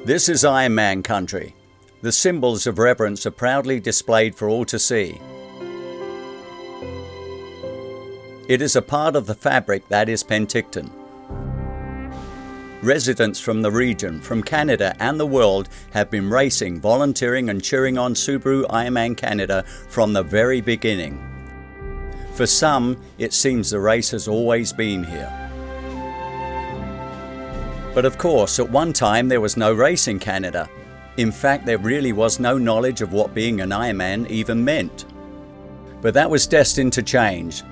This is Ironman country. The symbols of reverence are proudly displayed for all to see. It is a part of the fabric that is Penticton. Residents from the region, from Canada and the world have been racing, volunteering and cheering on Subaru Ironman Canada from the very beginning. For some, it seems the race has always been here. But of course, at one time there was no race in Canada. In fact, there really was no knowledge of what being an Ironman even meant. But that was destined to change.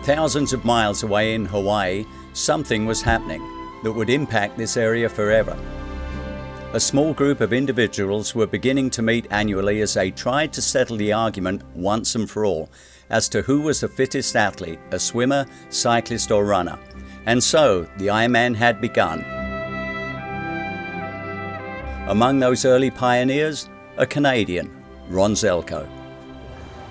Thousands of miles away in Hawaii, something was happening that would impact this area forever. A small group of individuals were beginning to meet annually as they tried to settle the argument once and for all as to who was the fittest athlete, a swimmer, cyclist or runner. And so the Ironman had begun. Among those early pioneers, a Canadian, Ron Zelko.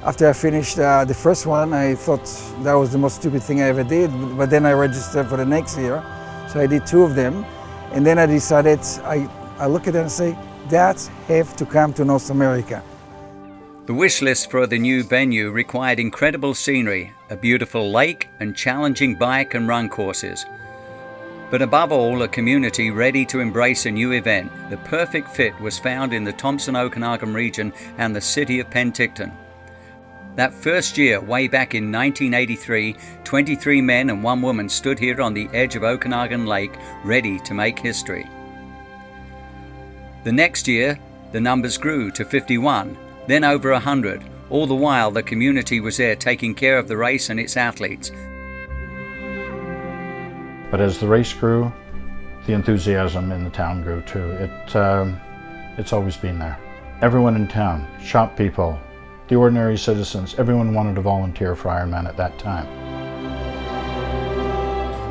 After I finished the first one, I thought that was the most stupid thing I ever did, but then I registered for the next year, so I did 2 of them, and then I decided, I look at it and say, dads have to come to North America. The wish list for the new venue required incredible scenery, a beautiful lake and challenging bike and run courses. But above all, a community ready to embrace a new event. The perfect fit was found in the Thompson-Okanagan region and the city of Penticton. That first year, way back in 1983, 23 men and 1 woman stood here on the edge of Okanagan Lake, ready to make history. The next year, the numbers grew to 51, then over 100. All the while, the community was there taking care of the race and its athletes. But as the race grew, the enthusiasm in the town grew too. It's always been there. Everyone in town, shop people, the ordinary citizens, everyone wanted to volunteer for Ironman at that time.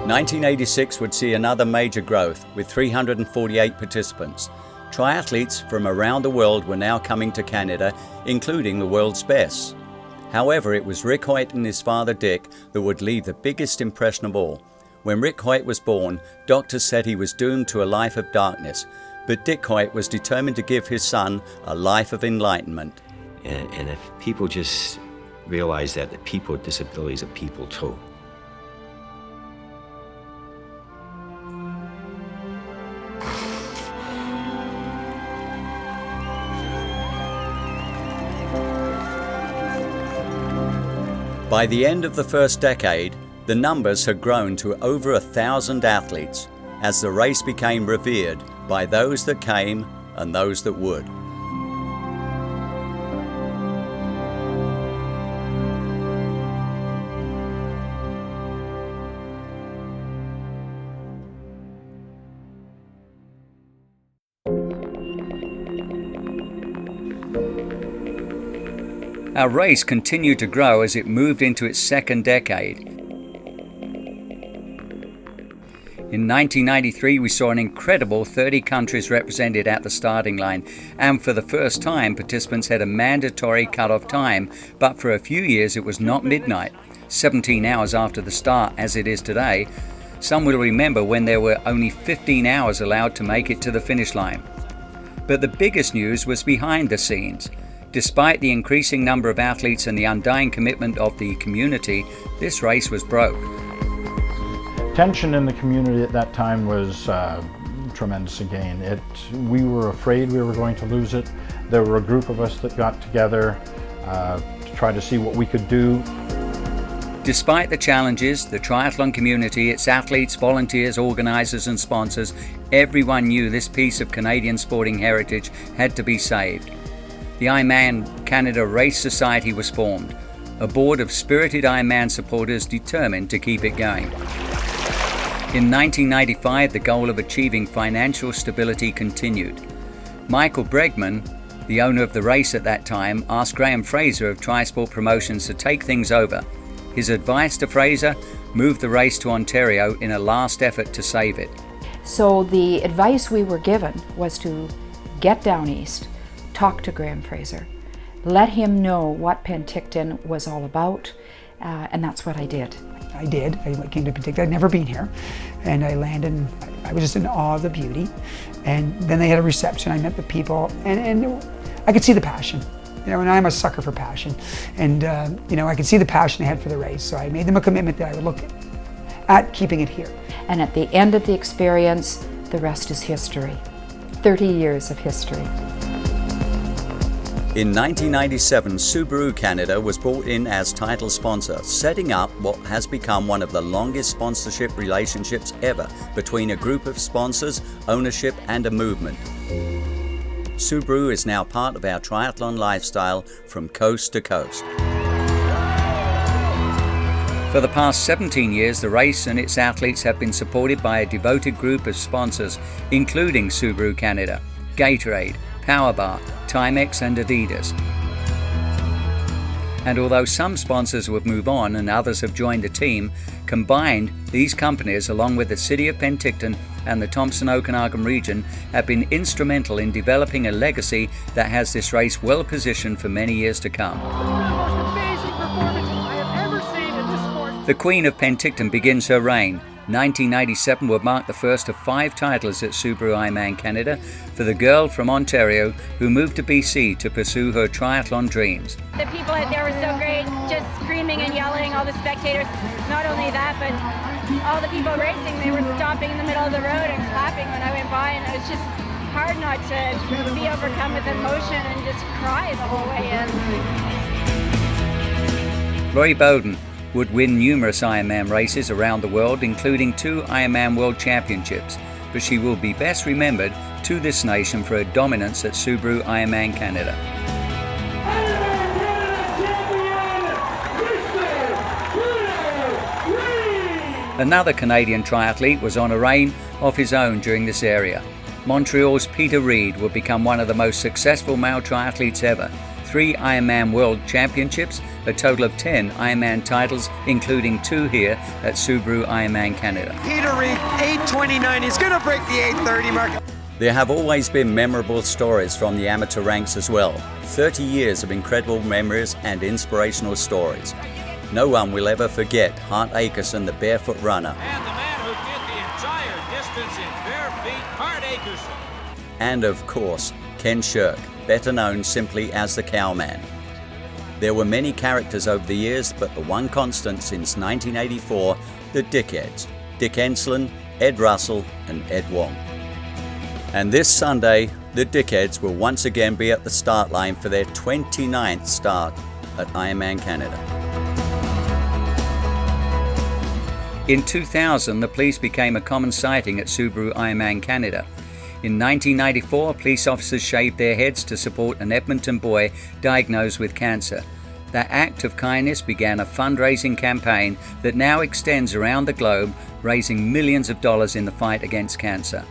1986 would see another major growth with 348 participants. Triathletes from around the world were now coming to Canada, including the world's best. However, it was Rick Hoyt and his father Dick that would leave the biggest impression of all. When Rick Hoyt was born, doctors said he was doomed to a life of darkness, but Dick Hoyt was determined to give his son a life of enlightenment. And if people just realize that the people with disabilities are people too. By the end of the first decade, the numbers had grown to over 1,000 athletes as the race became revered by those that came and those that would. Our race continued to grow as it moved into its second decade. In 1993, we saw an incredible 30 countries represented at the starting line, and for the first time, participants had a mandatory cut-off time, but for a few years it was not midnight, 17 hours after the start as it is today. Some will remember when there were only 15 hours allowed to make it to the finish line. But the biggest news was behind the scenes. Despite the increasing number of athletes and the undying commitment of the community, this race was broke. Tension in the community at that time was tremendous again. We were afraid we were going to lose it. There were a group of us that got together to try to see what we could do. Despite the challenges, the triathlon community, its athletes, volunteers, organisers and sponsors, everyone knew this piece of Canadian sporting heritage had to be saved. The Ironman Canada Race Society was formed, a board of spirited Ironman supporters determined to keep it going. In 1995, the goal of achieving financial stability continued. Michael Bregman, the owner of the race at that time, asked Graham Fraser of Trisport Promotions to take things over. His advice to Fraser: move the race to Ontario in a last effort to save it. So the advice we were given was to get down east, talk to Graham Fraser, let him know what Penticton was all about, and that's what I did. I did. I came to Penticton. I'd never been here. And I landed and I was just in awe of the beauty. And then they had a reception. I met the people and I could see the passion. You know, and I'm a sucker for passion. And, you know, I could see the passion they had for the race. So I made them a commitment that I would look at keeping it here. And at the end of the experience, the rest is history. 30 years of history. In 1997, Subaru Canada was brought in as title sponsor, setting up what has become one of the longest sponsorship relationships ever between a group of sponsors, ownership and a movement. Subaru is now part of our triathlon lifestyle from coast to coast. For the past 17 years, the race and its athletes have been supported by a devoted group of sponsors, including Subaru Canada, Gatorade, Powerbar, Timex and Adidas. And although some sponsors would move on and others have joined the team, combined, these companies, along with the City of Penticton and the Thompson-Okanagan region, have been instrumental in developing a legacy that has this race well positioned for many years to come. The Queen of Penticton begins her reign. 1997 would mark the first of 5 titles at Subaru Ironman Canada for the girl from Ontario who moved to BC to pursue her triathlon dreams. The people out there were so great, just screaming and yelling, all the spectators. Not only that, but all the people racing, they were stopping in the middle of the road and clapping when I went by, and it was just hard not to be overcome with emotion and just cry the whole way in. Lori Bowden would win numerous Ironman races around the world, including 2 Ironman World Championships, but she will be best remembered to this nation for her dominance at Subaru Ironman Canada. Another Canadian triathlete was on a reign of his own during this area. Montreal's Peter Reid would become one of the most successful male triathletes ever. 3 Ironman World Championships, a total of 10 Ironman titles, including 2 here at Subaru Ironman Canada. Peter Reid, 8:29, he's going to break the 8:30 mark. There have always been memorable stories from the amateur ranks as well. 30 years of incredible memories and inspirational stories. No one will ever forget Hart Akerson, the barefoot runner. And the man who did the entire distance in bare feet, Hart Akerson. And of course, Ken Shirk, better known simply as the Cowman. There were many characters over the years, but the one constant since 1984, the Dickheads. Dick Enslin, Ed Russell and Ed Wong. And this Sunday, the Dickheads will once again be at the start line for their 29th start at Ironman Canada. In 2000, the police became a common sighting at Subaru Ironman Canada. In 1994, police officers shaved their heads to support an Edmonton boy diagnosed with cancer. That act of kindness began a fundraising campaign that now extends around the globe, raising millions of dollars in the fight against cancer.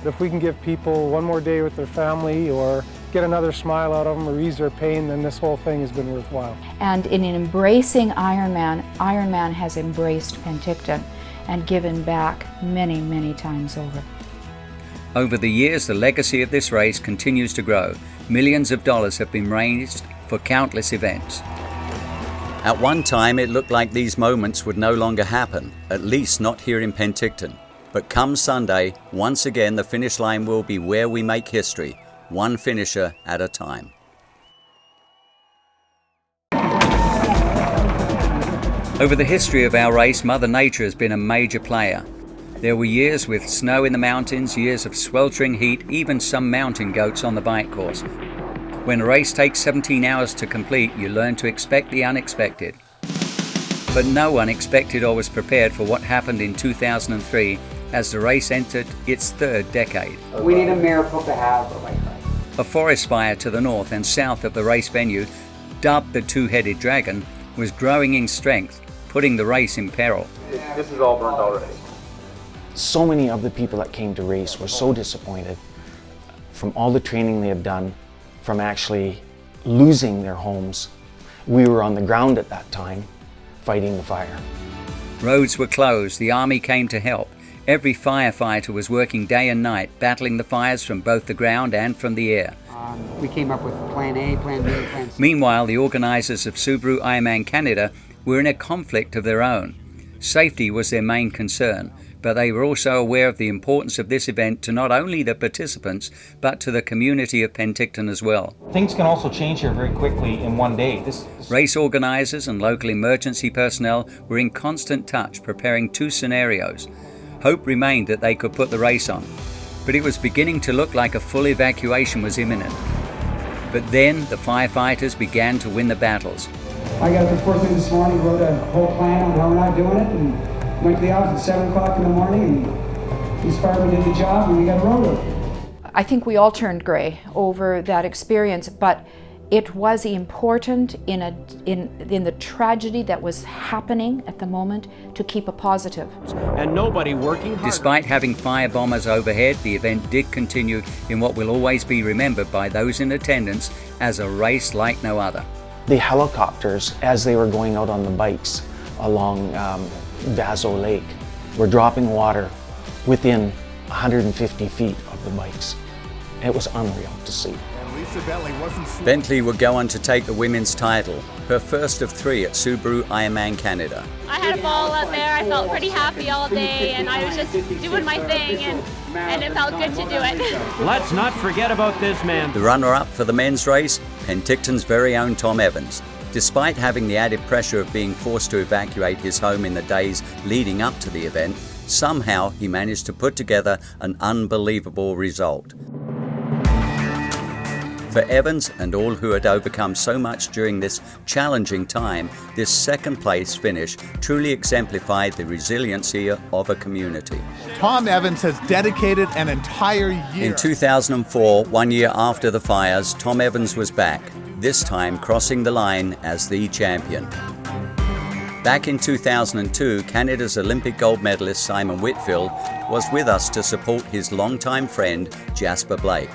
If we can give people one more day with their family or get another smile out of them or ease their pain, then this whole thing has been worthwhile. And in embracing Ironman, Ironman has embraced Penticton and given back many, many times over. Over the years, the legacy of this race continues to grow. Millions of dollars have been raised for countless events. At one time, it looked like these moments would no longer happen, at least not here in Penticton. But come Sunday, once again the finish line will be where we make history, one finisher at a time. Over the history of our race, Mother Nature has been a major player. There were years with snow in the mountains, years of sweltering heat, even some mountain goats on the bike course. When a race takes 17 hours to complete, you learn to expect the unexpected. But no one expected or was prepared for what happened in 2003 as the race entered its 3rd decade. We need a miracle to have a bike ride. A forest fire to the north and south of the race venue, dubbed the Two-Headed Dragon, was growing in strength, putting the race in peril. This is all burned already. So many of the people that came to race were so disappointed from all the training they had done, from actually losing their homes. We were on the ground at that time, fighting the fire. Roads were closed, the army came to help. Every firefighter was working day and night, battling the fires from both the ground and from the air. We came up with plan A, plan B, plan C. Meanwhile, the organisers of Subaru Ironman Canada were in a conflict of their own. Safety was their main concern, but they were also aware of the importance of this event to not only the participants, but to the community of Penticton as well. Things can also change here very quickly in one day. Race organisers and local emergency personnel were in constant touch, preparing two scenarios. Hope remained that they could put the race on, but it was beginning to look like a full evacuation was imminent. But then the firefighters began to win the battles. I got up at 4 this morning, wrote a whole plan on how we're not doing it, and went to the office at 7 o'clock in the morning, and these firemen did the job, and we got a road open. I think we all turned gray over that experience, but it was important in the tragedy that was happening at the moment to keep a positive. And nobody working hard. Despite having fire bombers overhead, the event did continue in what will always be remembered by those in attendance as a race like no other. The helicopters, as they were going out on the bikes along Vaso Lake, were dropping water within 150 feet of the bikes. It was unreal to see. Bentley would go on to take the women's title, her first of 3 at Subaru Ironman Canada. I had a ball out there. I felt pretty happy all day, and I was just doing my thing, and it felt good to do it. Let's not forget about this man. The runner-up for the men's race, Penticton's very own Tom Evans. Despite having the added pressure of being forced to evacuate his home in the days leading up to the event, somehow he managed to put together an unbelievable result. For Evans and all who had overcome so much during this challenging time, this second place finish truly exemplified the resiliency of a community. Tom Evans has dedicated an entire year. In 2004, 1 year after the fires, Tom Evans was back, this time crossing the line as the champion. Back in 2002, Canada's Olympic gold medalist Simon Whitfield was with us to support his longtime friend Jasper Blake.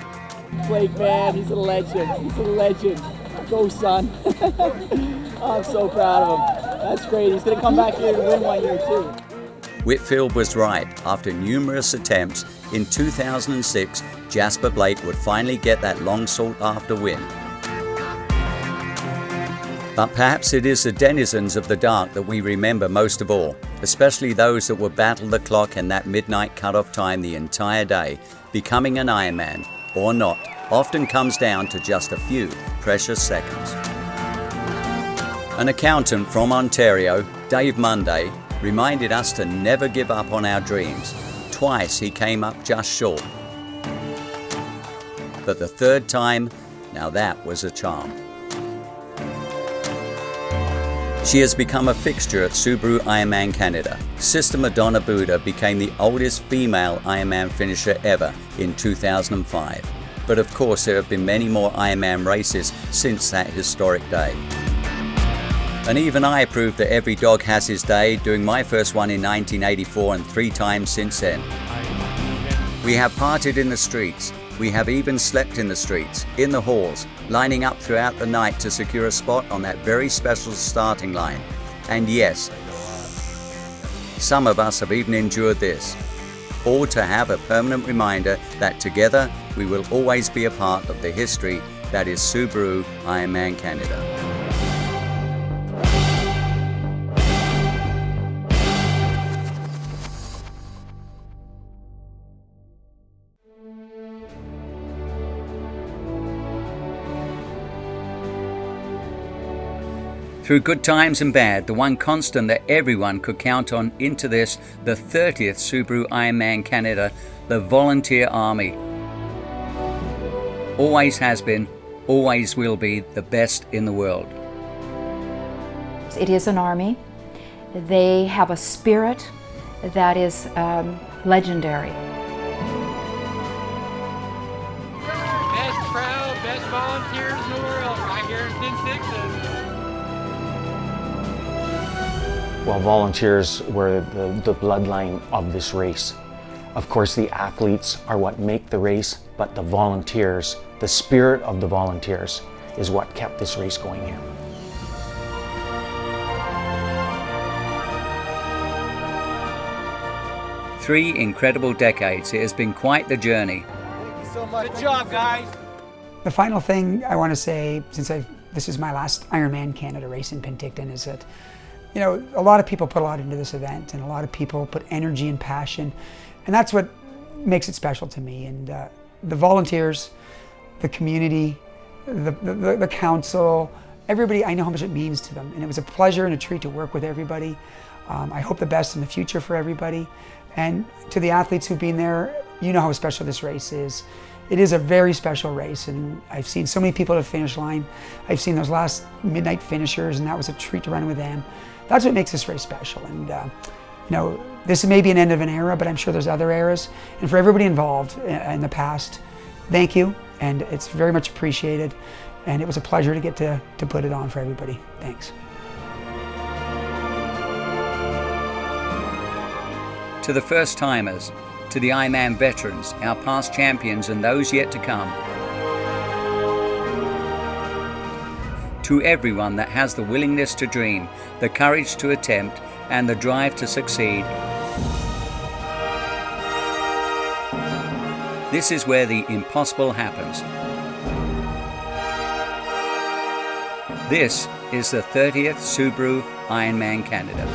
Blake, man, he's a legend. He's a legend. Go, son. I'm so proud of him. That's great. He's going to come back here to win 1 year, too. Whitfield was right. After numerous attempts, in 2006, Jasper Blake would finally get that long sought-after win. But perhaps it is the denizens of the dark that we remember most of all, especially those that would battle the clock and that midnight cut-off time the entire day. Becoming an Ironman, or not, often comes down to just a few precious seconds. An accountant from Ontario, Dave Monday, reminded us to never give up on our dreams. Twice he came up just short. But the third time, now that was a charm. She has become a fixture at Subaru Ironman Canada. Sister Madonna Buddha became the oldest female Ironman finisher ever in 2005. But of course there have been many more Ironman races since that historic day. And even I proved that every dog has his day, doing my first one in 1984 and 3 times since then. We have partied in the streets. We have even slept in the streets, in the halls, lining up throughout the night to secure a spot on that very special starting line. And yes, some of us have even endured this. All to have a permanent reminder that together we will always be a part of the history that is Subaru Ironman Canada. Through good times and bad, the one constant that everyone could count on into this, the 30th Subaru Ironman Canada, the volunteer army. Always has been, always will be the best in the world. It is an army. They have a spirit that is legendary. Best crowd, best volunteers in the world, right here in Penticton. Well, volunteers were the bloodline of this race. Of course, the athletes are what make the race, but the volunteers, the spirit of the volunteers, is what kept this race going here. Three incredible decades. It has been quite the journey. Thank you so much. Good job, guys. The final thing I want to say, since this is my last Ironman Canada race in Penticton, is that You know, a lot of people put a lot into this event, and a lot of people put energy and passion, and that's what makes it special to me. And the volunteers, the community, the council, everybody, I know how much it means to them, and it was a pleasure and a treat to work with everybody. I hope the best in the future for everybody. And to the athletes who've been there, you know how special this race is. It is a very special race, and I've seen so many people at the finish line. I've seen those last midnight finishers, and that was a treat to run with them. That's what makes this race special. And you know, this may be an end of an era, but I'm sure there's other eras. And for everybody involved in the past, thank you, and it's very much appreciated. And it was a pleasure to get to put it on for everybody. Thanks. To the first timers, to the Ironman veterans, our past champions and those yet to come. To everyone that has the willingness to dream, the courage to attempt, and the drive to succeed. This is where the impossible happens. This is the 30th Subaru Ironman Canada.